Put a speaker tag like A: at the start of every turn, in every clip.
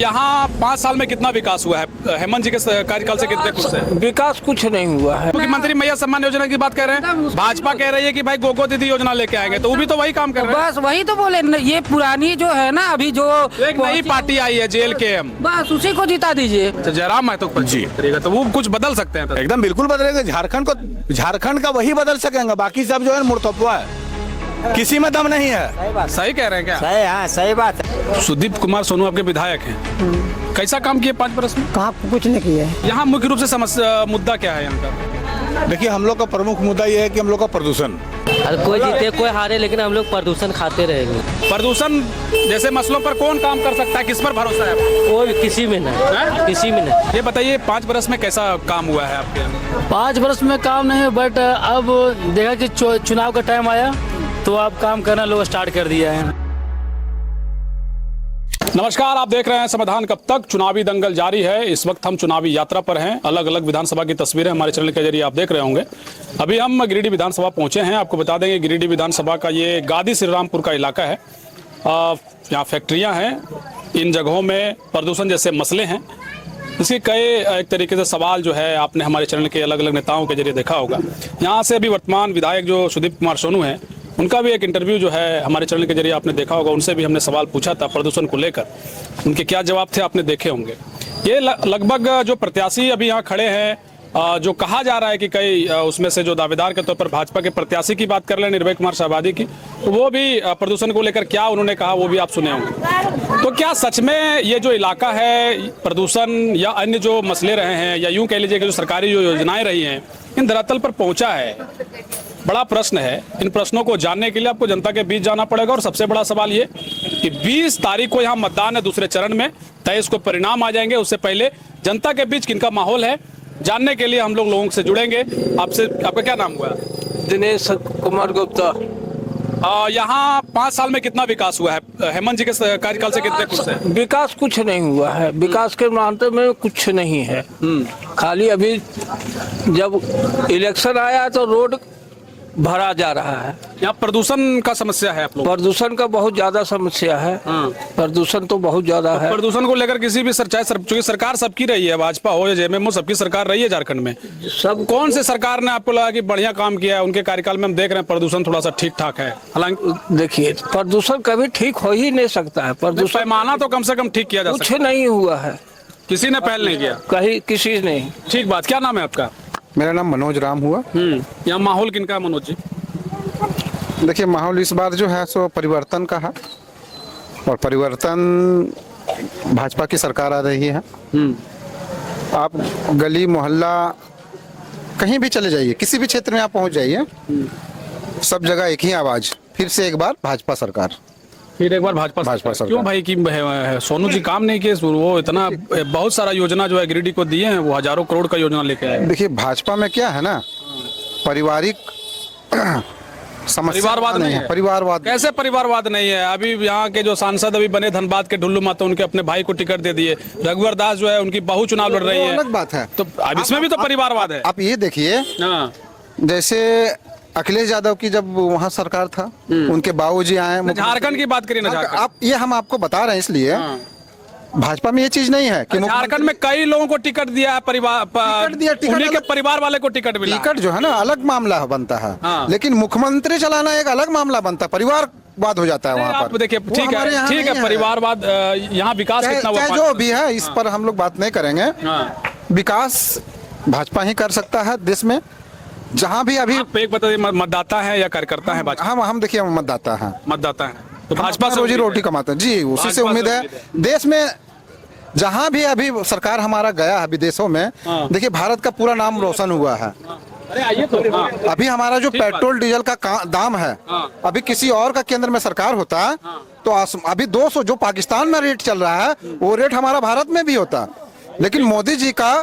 A: यहाँ 5 साल में कितना विकास हुआ है? हेमंत जी के कार्यकाल से कितने खुश हैं?
B: विकास कुछ नहीं हुआ है।
A: मुख्यमंत्री मैया सम्मान योजना की बात कर रहे हैं, भाजपा कह रही है कि भाई गोगो दीदी योजना लेके आएंगे, तो वो भी तो वही काम कर रहे हैं।
B: बस वही तो बोले ये पुरानी जो है ना, अभी जो
A: एक नई पार्टी आई है JLKM,
B: बस उसी को जिता दीजिए।
A: जयराम महतो जी, तो वो कुछ बदल सकते हैं?
C: एकदम बिल्कुल बदलेंगे। झारखंड का वही बदल सकेंगे, बाकी सब जो है मुर्तब्बा है, किसी में दम नहीं है।
A: सही कह रहे हैं क्या?
D: सही, हाँ सही बात है।
A: सुदीप कुमार सोनू आपके विधायक हैं, कैसा काम किए 5 वर्ष में?
D: कहाँ कुछ नहीं किया है।
A: यहाँ मुख्य रूप से समस्या मुद्दा क्या है यहाँ का?
C: देखिए, हम लोग का प्रमुख मुद्दा ये है कि हम लोग का प्रदूषण।
E: कोई जीते कोई हारे, लेकिन हम लोग प्रदूषण खाते रहेंगे।
A: प्रदूषण जैसे मसलों पर कौन काम कर सकता है, किस पर भरोसा है आपको?
E: कोई किसी में नहीं, किसी में नहीं।
A: ये बताइए 5 वर्ष में कैसा काम हुआ है आपके यहाँ?
F: 5 वर्ष में काम नहीं है, बट अब देखा कि चुनाव का टाइम आया तो अब काम करना लोग स्टार्ट कर दिया है।
A: नमस्कार, आप देख रहे हैं समाधान कब तक। चुनावी दंगल जारी है। इस वक्त हम चुनावी यात्रा पर हैं। अलग अलग विधानसभा की तस्वीरें हमारे चैनल के जरिए आप देख रहे होंगे। अभी हम गिरिडीह विधानसभा पहुंचे हैं। आपको बता देंगे गिरिडीह विधानसभा का ये गादी श्रीरामपुर का इलाका है। यहाँ फैक्ट्रियाँ हैं, इन जगहों में प्रदूषण जैसे मसले हैं। इसके कई एक तरीके से सवाल जो है आपने हमारे चैनल के अलग अलग नेताओं के जरिए देखा होगा। यहाँ से अभी वर्तमान विधायक जो सुदीप कुमार सोनू हैं, उनका भी एक इंटरव्यू जो है हमारे चैनल के जरिए आपने देखा होगा। उनसे भी हमने सवाल पूछा था प्रदूषण को लेकर, उनके क्या जवाब थे आपने देखे होंगे। ये लगभग जो प्रत्याशी अभी यहाँ खड़े हैं, जो कहा जा रहा है कि कई उसमें से जो दावेदार के तौर पर भाजपा के प्रत्याशी की बात कर लें, निर्भय कुमार शाहबादी की, तो वो भी प्रदूषण को लेकर क्या उन्होंने कहा वो भी आप सुने होंगे। तो क्या सच में ये जो इलाका है प्रदूषण या अन्य जो मसले रहे हैं, या यूं कह लीजिए कि जो सरकारी जो योजनाएं रही हैं, इन धरातल पर पहुंचा है? बड़ा प्रश्न है। इन प्रश्नों को जानने के लिए आपको जनता के बीच जाना पड़ेगा। और सबसे बड़ा सवाल ये कि 20 तारीख को यहाँ मतदान है दूसरे चरण में, 23 को परिणाम आ जाएंगे। उससे पहले जनता के बीच किनका माहौल है जानने के लिए हम लोगों से जुड़ेंगे। आपसे, आपका क्या नाम हुआ?
B: दिनेश कुमार गुप्ता।
A: यहाँ 5 साल में कितना विकास हुआ है? हेमंत जी के कार्यकाल से कितने खुश हैं?
B: विकास कुछ नहीं हुआ है। विकास के मामले में कुछ नहीं है। खाली अभी जब इलेक्शन आया तो रोड भरा जा रहा है।
A: यहाँ प्रदूषण का समस्या है आप लोग?
B: प्रदूषण का बहुत ज्यादा समस्या है। प्रदूषण तो बहुत ज्यादा है।
A: प्रदूषण को लेकर किसी भी चूंकि सरकार सबकी रही है, भाजपा हो या जेएमएम हो, सबकी सरकार रही है झारखंड में।
B: सब
A: कौन से सरकार ने आपको लगा कि बढ़िया काम किया है? उनके कार्यकाल में हम देख रहे हैं प्रदूषण थोड़ा सा ठीक ठाक है। हालांकि
B: देखिए, प्रदूषण कभी ठीक हो ही नहीं सकता है। प्रदूषण
A: पैमाना तो कम से कम ठीक किया जा सकता है।
B: कुछ नहीं हुआ है,
A: किसी ने पहल नहीं किया,
B: कहीं किसी ने।
A: ठीक बात। क्या नाम है आपका?
C: मेरा नाम मनोज राम हुआ।
A: यहाँ माहौल किनका है मनोज जी?
C: देखिए, माहौल इस बार जो है सो परिवर्तन का है, और परिवर्तन भाजपा की सरकार आ रही है। आप गली मोहल्ला कहीं भी चले जाइए, किसी भी क्षेत्र में आप पहुंच जाइए, सब जगह एक ही आवाज, फिर से एक बार भाजपा सरकार।
A: फिर एक बार भाजपा सरकार। क्यों भाई कि सोनू जी काम नहीं किए? वो इतना बहुत सारा योजना जो है गिरिडीह को दिए हैं, वो हजारों करोड़ का योजना लेके आए।
C: देखिए, भाजपा में क्या है ना, पारिवारिक
A: परिवारवाद नहीं है।
C: परिवारवाद
A: कैसे परिवारवाद नहीं है? अभी यहाँ के जो सांसद अभी बने धनबाद के ढुल्लू माता, उनके अपने भाई को टिकट दे दिए। रघुवर दास जो है, उनकी बहू चुनाव लड़ रही है,
C: अलग बात है।
A: तो अब इसमें भी तो परिवारवाद है।
C: आप ये देखिए, जैसे अखिलेश यादव की जब वहाँ सरकार था, उनके बाबूजी आए।
A: झारखंड की बात करिए ना, झारखंड।
C: आप ये हम आपको बता रहे हैं, इसलिए भाजपा में ये चीज नहीं है कि
A: झारखंड में कई लोगों को टिकट दिया है, उन्हीं के परिवार वाले को टिकट मिला।
C: टिकट जो है ना अलग मामला बनता है, लेकिन मुख्यमंत्री चलाना एक अलग मामला बनता है, परिवारवाद हो जाता है वहाँ पर।
A: देखिए, ठीक है परिवारवाद। यहाँ विकास कितना हुआ?
C: जो भी है इस पर हम लोग बात नहीं करेंगे। विकास भाजपा ही कर सकता है देश में, जहाँ भी। अभी
A: एक बताइए, मतदाता है या कार्यकर्ता है भाजपा?
C: हम देखिए मतदाता है।
A: मतदाता है तो भाजपा से
C: रोजी रोटी कमाते हैं जी, उसी से उम्मीद है। देश में जहां भी अभी सरकार हमारा गया है विदेशों में, देखिए भारत का पूरा नाम रोशन हुआ है।
A: अरे आइए तो।
C: अभी हमारा जो पेट्रोल डीजल का दाम है, अभी किसी और का केंद्र में सरकार होता तो अभी 200 जो पाकिस्तान में रेट चल रहा है, वो रेट हमारा भारत में भी होता। लेकिन मोदी जी का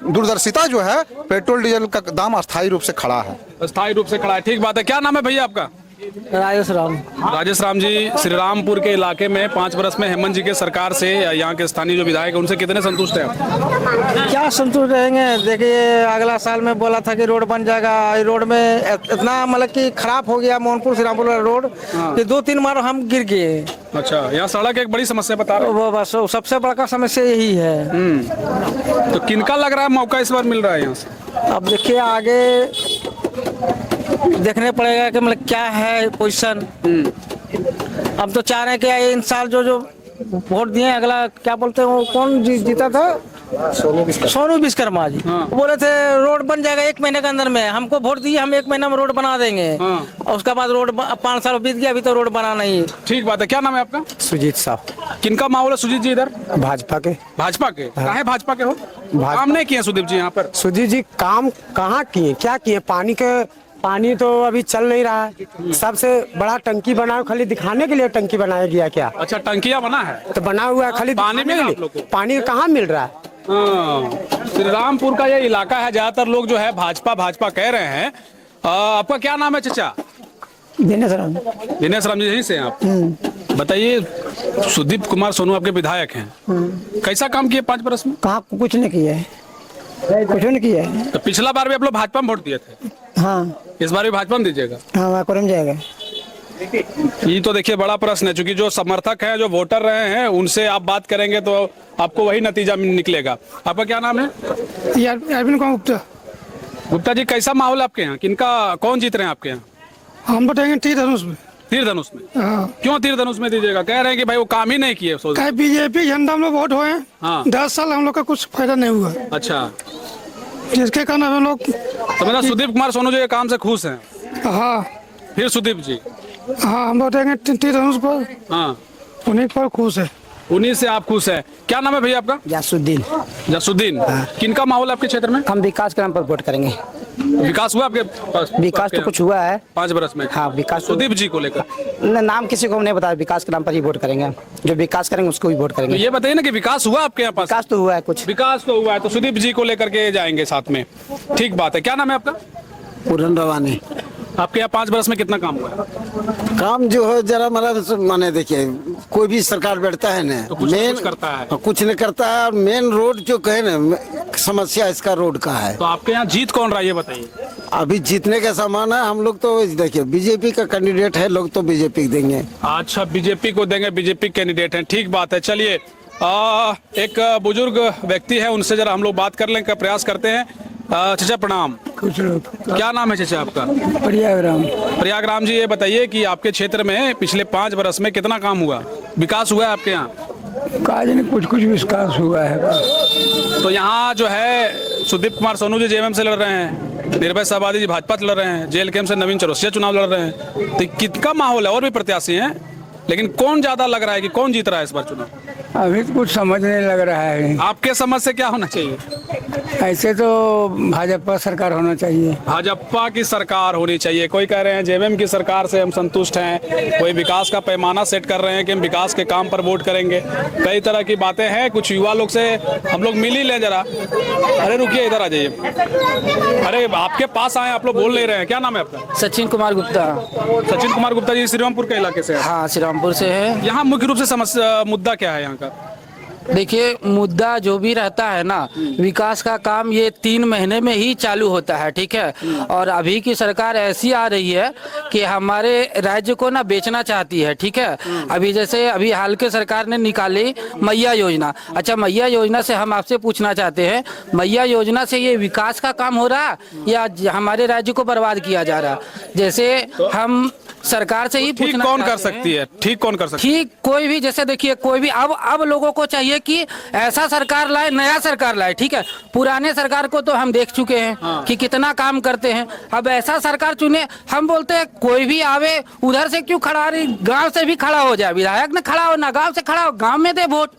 C: दूरदर्शिता जो है, पेट्रोल डीजल का दाम अस्थायी रूप से खड़ा है।
A: अस्थायी रूप से खड़ा है, ठीक बात है। क्या नाम है भैया आपका?
B: राजेश राम।
A: राजेश राम जी, श्री रामपुर के इलाके में 5 वर्ष में हेमंत जी के सरकार से यहाँ के स्थानीय जो विधायक है उनसे कितने संतुष्ट हैं आप?
D: क्या संतुष्ट रहेंगे। देखिए अगला साल में बोला था कि रोड बन जाएगा, रोड में इतना मतलब कि खराब हो गया मोहनपुर श्रीरामपुर वाला रोड कि 2-3 बार हम गिर गए।
A: अच्छा, यहाँ सड़क एक बड़ी समस्या बता रहे
D: वो बस वो सबसे बड़ा समस्या यही है।
A: हैं। तो किनका लग रहा है मौका इस बार मिल रहा है यहाँ से?
D: अब देखिए आगे देखने पड़ेगा कि मतलब क्या है पोजीशन। अब तो चाह रहे हैं कि इन साल जो वोट दिए अगला क्या बोलते हैं वो कौन जीता था, सोनू विश्वकर्मा जी। बोले थे रोड बन जाएगा 1 महीने के अंदर में। हमको वोट दिए, हम 1 महीना में रोड बना देंगे। और उसके बाद रोड 5 साल बीत गया, अभी तो रोड बना नहीं।
A: ठीक बात है। क्या नाम है आपका?
G: सुजीत साहब,
A: किनका माहौल है सुजीत जी इधर?
G: भाजपा के।
A: भाजपा के? काहे भाजपा के हो? काम नहीं किए सुदीप जी यहाँ पर?
G: सुजीत जी काम कहाँ किए, क्या किए? पानी तो अभी चल नहीं रहा है। सबसे बड़ा टंकी बना, खाली दिखाने के लिए टंकी बनाया गया क्या?
A: अच्छा, टंकिया बना है
G: तो बना हुआ है खाली
A: पानी
G: दिखाने
A: मिला
G: के
A: आप लोग
G: लिए।
A: को?
G: पानी कहाँ मिल रहा है?
A: श्री रामपुर का ये इलाका है, ज्यादातर लोग जो है भाजपा कह रहे हैं। आपका क्या नाम है चाचा?
D: दिनेश राम।
A: दिनेश राम जी, यहीं से हैं आप? बताइए, सुदीप कुमार सोनू आपके विधायक हैं, कैसा काम किए 5 वर्ष में?
D: कहाँ कुछ नहीं किया है, कुछ नहीं किया है।
A: तो पिछला बार भी आप लोग भाजपा में वोट दिए थे,
D: हाँ
A: इस बार भी भाजपा में दीजिएगा?
D: हाँ वहाँ करम जाएगा।
A: ये तो देखिए बड़ा प्रश्न है, क्योंकि जो समर्थक हैं, जो वोटर रहे हैं, उनसे आप बात करेंगे तो आपको वही नतीजा निकलेगा। आपका क्या नाम है?
H: अरविंद कुमार गुप्ता।
A: गुप्ता जी, कैसा माहौल आपके यहाँ? किनका, कौन जीत रहे हैं आपके यहाँ?
H: हम बताएंगे तीर धनुष में।
A: तीर धनुष में?
H: हाँ।
A: क्यों तीर धनुष में दीजिएगा? कह रहे हैं कि भाई वो काम ही नहीं किए।
H: क्या बीजेपी झंडा हम लोग वोट हुए हैं,
A: हाँ।
H: 10 साल हम लोग का कुछ फायदा नहीं हुआ,
A: अच्छा,
H: जिसके कारण हम लोग।
A: तो मतलब सुदीप कुमार सोनू जी के काम से खुश हैं?
H: हाँ
A: फिर सुदीप जी?
H: हाँ, हम बताएंगे तीर धनुष पर,
A: हाँ,
H: उन्हीं पर खुश है।
A: उन्हीं से आप खुश हैं। क्या नाम है भैया आपका?
D: जासुद्दीन।
A: जसुद्दीन। किनका माहौल है आपके क्षेत्र में?
D: हम विकास के नाम पर वोट करेंगे।
A: विकास हुआ आपके पास?
D: विकास तो कुछ हुआ है
A: 5 वर्ष में?
D: हाँ, विकास तो-
A: सुदीप जी को लेकर
D: नाम किसी को हम नहीं बताया, विकास के नाम पर ही वोट करेंगे। जो विकास करेंगे उसको ही वोट
A: तो
D: करेंगे।
A: ये बताइए ना कि विकास हुआ आपके यहाँ पास?
D: विकास तो हुआ है कुछ।
A: विकास तो हुआ है, तो सुदीप जी को लेकर के जाएंगे साथ में। ठीक बात है। क्या नाम है आपका?
I: पूरन रवानी।
A: आपके यहाँ 5 वर्ष में कितना काम हुआ है?
I: काम जो है जरा माने देखिए, कोई भी सरकार बैठता है ना,
A: तो कुछ ना कुछ करता है।
I: कुछ नहीं करता है। और मेन रोड जो कहे ना, समस्या इसका रोड का है।
A: तो आपके यहाँ जीत कौन रहा है ये बताइए?
I: अभी जीतने का सामान है। हम लोग तो देखिए बीजेपी का कैंडिडेट है, लोग तो बीजेपी देंगे।
A: अच्छा, बीजेपी को देंगे, बीजेपी कैंडिडेट हैं। ठीक बात है। चलिए, एक बुजुर्ग व्यक्ति है, उनसे जरा हम लोग बात करने का प्रयास करते हैं। चाचा प्रणाम। क्या नाम है चाचा आपका?
D: प्रयागराम।
A: प्रयागराम जी, ये बताइए कि आपके क्षेत्र में पिछले 5 वर्ष में कितना काम हुआ, विकास हुआ है आपके यहाँ?
D: काज नहीं, कुछ विकास हुआ है।
A: तो यहाँ जो है सुदीप कुमार सोनू जी जेएमएम से लड़ रहे हैं, निर्भय साहबादी जी भाजपा से लड़ रहे हैं, जेएलकेएम से नवीन चौरसिया चुनाव लड़ रहे हैं। तो कितना माहौल है? और भी प्रत्याशी हैं, लेकिन कौन ज्यादा लग रहा है कि कौन जीत रहा है इस बार चुनाव?
D: अभी तो कुछ समझ नहीं लग रहा है।
A: आपके समझ से क्या होना चाहिए?
D: ऐसे तो भाजपा सरकार होना चाहिए।
A: भाजपा की सरकार होनी चाहिए। कोई कह रहे हैं जेएमएम की सरकार से हम संतुष्ट हैं, कोई विकास का पैमाना सेट कर रहे हैं कि हम विकास के काम पर वोट करेंगे। कई तरह की बातें हैं। कुछ युवा लोग से हम लोग मिल ही लें जरा। अरे रुकिए, इधर आ जाइए। अरे आपके पास आए, आप लोग बोल नहीं रहे हैं। क्या नाम है आपका?
E: सचिन कुमार गुप्ता।
A: सचिन कुमार गुप्ता जी श्रीरामपुर के इलाके से हैं।
E: हाँ, श्रीरामपुर से है।
A: यहाँ मुख्य रूप से समस्या, मुद्दा क्या है यहाँ का?
E: देखिए, मुद्दा जो भी रहता है ना, विकास का काम ये 3 महीने में ही चालू होता है, ठीक है। और अभी की सरकार ऐसी आ रही है कि हमारे राज्य को ना बेचना चाहती है, ठीक है। अभी जैसे अभी हाल के सरकार ने निकाली मैया योजना। अच्छा, मैया योजना से हम आपसे पूछना चाहते हैं, मैया योजना से ये विकास का काम हो रहा या हमारे राज्य को बर्बाद किया जा रहा? जैसे हम सरकार से ही
A: ठीक
E: पूछना
A: कौन कर
E: चाहते हैं।
A: सकती है? ठीक कौन कर सकती है?
E: ठीक कोई भी, जैसे देखिए कोई भी, अब लोगों को चाहिए कि ऐसा सरकार लाए, नया सरकार लाए, ठीक है। पुराने सरकार को तो हम देख चुके हैं कि कितना काम करते हैं। अब ऐसा सरकार चुने। हम बोलते हैं कोई भी आवे, उधर से क्यों खड़ा रही, गांव से भी खड़ा हो जाए। विधायक ने खड़ा हो ना, गांव से खड़ा हो, गांव में दे वोट।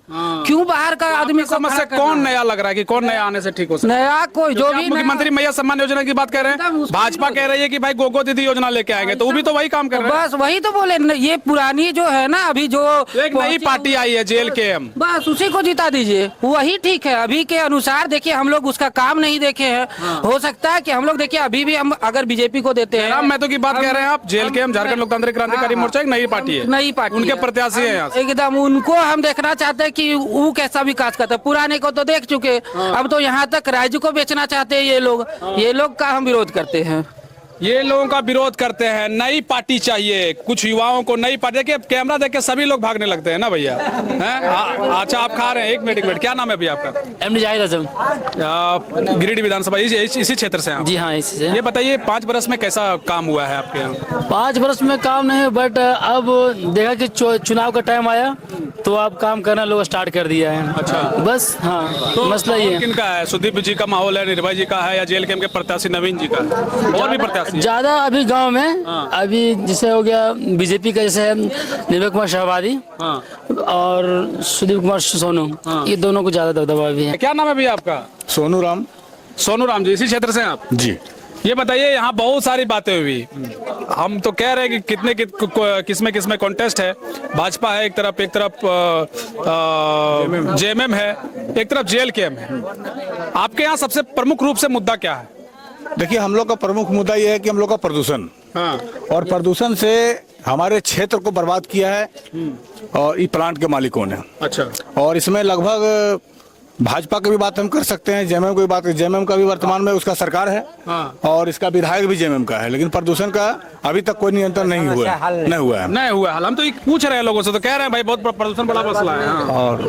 E: क्यों बाहर का आदमी को
A: समस्या
E: खड़ा करना
A: कौन
E: है?
A: नया लग रहा है कि कौन नया आने से ठीक हो सकता है?
E: नया कोई जो भी
A: मुख्यमंत्री मैया सम्मान योजना की बात कर रहे हैं,
E: एकदम उसको-
A: भाजपा कह रही है कि भाई गोगो दीदी योजना लेके आएंगे, तो वो भी तो वही काम कर कर रहे हैं।
E: बस वही तो बोले ये पुरानी जो है ना अभी जो
A: एक नई पार्टी आई है JLKM,
E: बस उसी को जिता दीजिए, वही ठीक है। अभी के अनुसार देखिए हम लोग उसका काम नहीं देखे हैं। हो सकता है कि हम लोग देखिए अभी भी हम अगर बीजेपी को देते हैं।
A: राम महतो की बात कह रहे हैं आप। JLKM झारखंड लोकतांत्रिक क्रांतिकारी मोर्चा एक नई पार्टी है,
E: नई पार्टी
A: उनके
E: है।
A: प्रत्याशी है यहाँ से।
E: एकदम उनको हम देखना चाहते हैं कि वो कैसा विकास करता है। पुराने को तो देख चुके, अब तो यहाँ तक राज्य को बेचना चाहते हैं ये लोग का हम विरोध करते हैं।
A: ये लोगों का विरोध करते हैं, नई पार्टी चाहिए। कुछ युवाओं को नई पार्टी, देखिए कैमरा देख के सभी लोग भागने लगते हैं ना भैया, हैं? अच्छा आप खा रहे हैं, एक मिनट, क्या नाम है भैया आपका?
F: MD जाहिद आजम।
A: गिरिडीह विधानसभा इसी क्षेत्र से हैं आप?
F: जी हाँ, इसी से।
A: ये बताइए 5 वर्ष में कैसा काम हुआ है आपके यहाँ?
F: 5 वर्ष में काम नहीं है, बट अब देखा कि चुनाव का टाइम आया तो अब काम करना लोग स्टार्ट कर दिया है।
A: अच्छा,
F: बस हाँ, तो मसला ये है।
A: किनका है? सुदीप जी का माहौल है, निर्भय जी का है, या JLKM के प्रत्याशी नवीन जी का है? और भी प्रत्याशी
F: ज्यादा अभी गांव में अभी जैसे हो गया बीजेपी का, जैसे निर्भय कुमार शाहबादी और सुदीप कुमार सोनू, ये दोनों को ज्यादा दबदबा भी है।
A: क्या नाम है भैया आपका?
C: सोनू राम।
A: सोनू राम जी, इसी क्षेत्र से हैं आप?
C: जी।
A: ये बताइए, यहाँ बहुत सारी बातें हुई, हम तो कह रहे हैं कि किसमें कॉन्टेस्ट है। भाजपा है एक तरफ JMM है, एक तरफ JLKM है। आपके यहाँ सबसे प्रमुख रूप से मुद्दा क्या है?
J: देखिए, हम लोग का प्रमुख मुद्दा यह है कि हम लोग का प्रदूषण, और प्रदूषण से हमारे क्षेत्र को बर्बाद किया है और ई प्लांट के मालिकों ने।
A: अच्छा,
J: और इसमें लगभग भाजपा की भी बात हम कर सकते हैं, JMM की बात, JMM का भी वर्तमान में उसका सरकार है और इसका विधायक भी JMM का है, लेकिन प्रदूषण का अभी तक कोई नियंत्रण नहीं हुआ है।
A: हम तो ये पूछ रहे हैं लोगों से, तो कह रहे हैं भाई बहुत प्रदूषण बड़ा मसला है।
J: और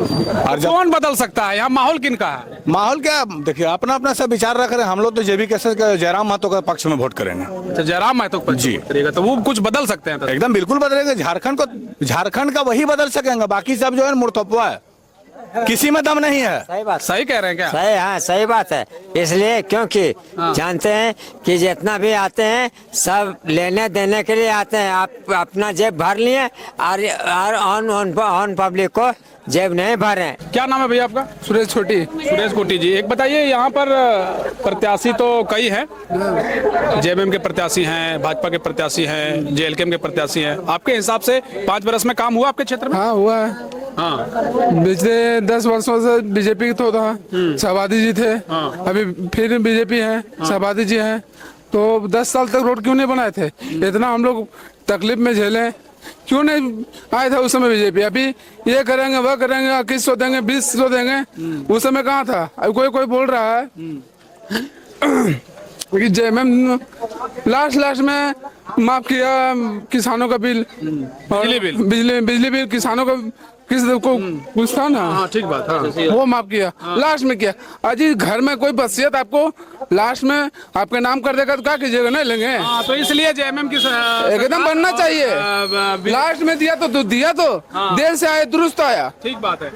A: कौन बदल सकता है यहाँ? माहौल किनका है?
J: माहौल क्या, देखिए अपना अपना सब विचार रख रहे हैं। हम लोग तो JB के जयराम महतो का पक्ष में वोट करेंगे।
A: अच्छा, जयराम महतो को
J: जी
A: करिएगा तो वो कुछ बदल सकते हैं?
J: एकदम बिल्कुल बदलेंगे। झारखंड का वही बदल सकेंगे, बाकी सब जो है मुर्तब्बा है, किसी में दम नहीं है।
G: सही बात,
A: सही कह रहे हैं क्या?
G: सही, हाँ सही बात है। इसलिए क्योंकि जानते हैं कि जितना भी आते हैं सब लेने देने के लिए आते हैं। आप अपना जेब भर लिए और ऑन पब्लिक को जेब नहीं भरे।
A: क्या नाम है भैया आपका?
H: सुरेश छोटी।
A: सुरेश कोटी जी, एक बताइए, यहाँ पर प्रत्याशी तो कई हैं, JMM के प्रत्याशी हैं, भाजपा के प्रत्याशी हैं, JLKM के प्रत्याशी हैं। आपके हिसाब से 5 वर्ष में काम हुआ आपके क्षेत्र में?
H: हाँ हुआ है।
A: हाँ,
H: पिछले 10 वर्षों से बीजेपी तो था, शाहबादी जी थे, अभी फिर बीजेपी है, शाहबादी जी हैं। तो 10 साल तक रोड क्यों नहीं बनाए थे? इतना हम लोग तकलीफ में झेले, क्यों नहीं आए थे उस समय बीजेपी? अभी ये करेंगे वह करेंगे, 2100 देंगे, 2000 देंगे, उस समय कहाँ था? अभी कोई बोल रहा है कि JMM लास्ट में माफ किया किसानों का बिल, बिजली बिल किसानों का कुछ था ना।
A: हाँ, ठीक बात, हाँ।
H: वो माफ किया, लास्ट में किया। अजी घर में कोई बसियत आपको लास्ट में आपके नाम कर देगा तो क्या कीजिएगा? नहीं लेंगे।
A: तो इसलिए JMM की
H: एकदम बनना चाहिए। लास्ट में दिया तो देर से आया, दुरुस्त आया।
A: ठीक बात है।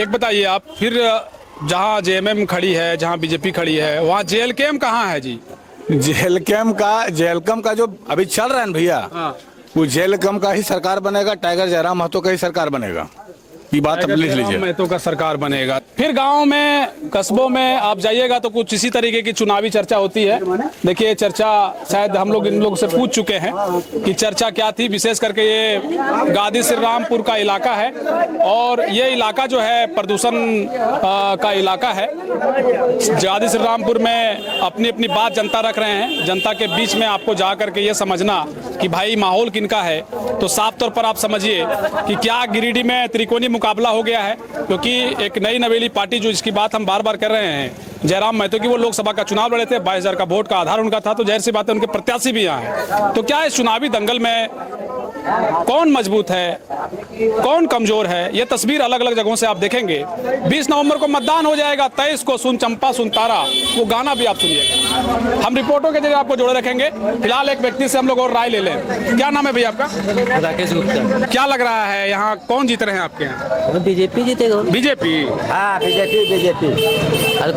A: एक बताइए आप, फिर जहाँ JMM खड़ी है, जहाँ बीजेपी खड़ी है, वहाँ JLKM कहाँ है जी?
J: JLKM का जो अभी चल रहा है ना भैया, वो JLKM का ही सरकार बनेगा, टाइगर जयराम महतो का ही सरकार बनेगा। ये बात आप लिख लीजिए।
A: महतो का सरकार बनेगा। फिर गांव में, कस्बों में आप जाइएगा तो कुछ इसी तरीके की चुनावी चर्चा होती है। देखिए, चर्चा शायद हम लोग इन लोग से पूछ चुके हैं कि चर्चा क्या थी। विशेष करके ये गादी श्री रामपुर का इलाका है और ये इलाका जो है प्रदूषण का इलाका है। गादी श्री रामपुर में अपनी अपनी बात जनता रख रहे हैं। जनता के बीच में आपको जा करके ये समझना कि भाई माहौल किनका है, तो साफ तौर पर आप समझिए कि क्या गिरिडीह में त्रिकोणीय मुकाबला हो गया है। क्योंकि एक नई नवेली पार्टी, जो इसकी बात हम बार बार कर रहे हैं, जयराम महतो की, वो लोकसभा का चुनाव लड़े थे, 22,000 का वोट का आधार उनका था, तो जाहिर सी बात है उनके प्रत्याशी भी यहाँ है। तो क्या इस चुनावी दंगल में कौन मजबूत है, कौन कमजोर है, ये तस्वीर अलग अलग जगहों से आप देखेंगे। 20 नवंबर को मतदान हो जाएगा। 23 को सुन चंपा सुन तारा, वो गाना भी आप सुनिएगा। हम रिपोर्टों के जरिए आपको जोड़े रखेंगे। फिलहाल एक व्यक्ति से हम लोग और राय ले लें। क्या नाम है भैया आपका?
F: राकेश गुप्ता।
A: क्या लग रहा है यहाँ कौन जीत रहे हैं आपके यहाँ?
F: बीजेपी जीतेगा।
A: बीजेपी?
G: हाँ बीजेपी।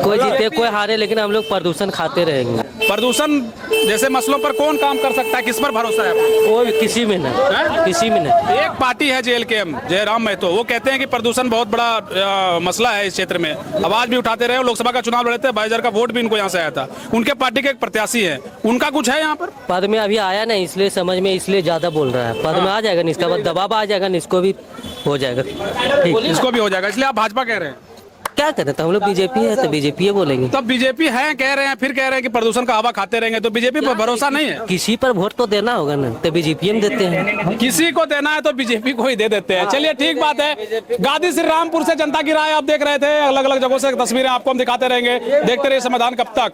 F: कोई जीते कोई हारे, लेकिन हम लोग प्रदूषण खाते रहेंगे।
A: प्रदूषण जैसे मसलों पर कौन काम कर सकता है, किस पर भरोसा है आपको?
F: वो किसी में नहीं, किसी में नहीं।
A: एक पार्टी है JLKM, जयराम महतो, वो कहते हैं कि प्रदूषण बहुत बड़ा मसला है इस क्षेत्र में, आवाज भी उठाते रहे, लोकसभा का चुनाव लड़े थे, 22,000 का वोट भी इनको यहाँ से आया था। उनके पार्टी के एक प्रत्याशी है, उनका कुछ है यहाँ पर?
F: पद में अभी आया नहीं, इसलिए समझ में, इसलिए ज्यादा बोल रहा है। पद में आ जाएगा, इसका बाद दबाव आ जाएगा, इसको भी हो जाएगा, ठीक।
A: इसको भी हो जाएगा, इसलिए आप भाजपा कह रहे हैं?
F: क्या करें, तो हम लोग बीजेपी है तो बीजेपी बोलेंगे।
A: तब बीजेपी है कह रहे हैं, फिर कह रहे हैं कि प्रदूषण का हवा खाते रहेंगे, तो बीजेपी पर भरोसा नहीं है?
F: किसी पर वोट तो देना होगा ना, तो बीजेपी में देते हैं।
A: किसी को देना है तो बीजेपी को ही दे देते हैं। चलिए ठीक बात है। गादी श्री रामपुर से जनता की राय आप देख रहे थे, अलग अलग जगहों से तस्वीरें आपको हम दिखाते रहेंगे, देखते रहिए समाधान कब तक।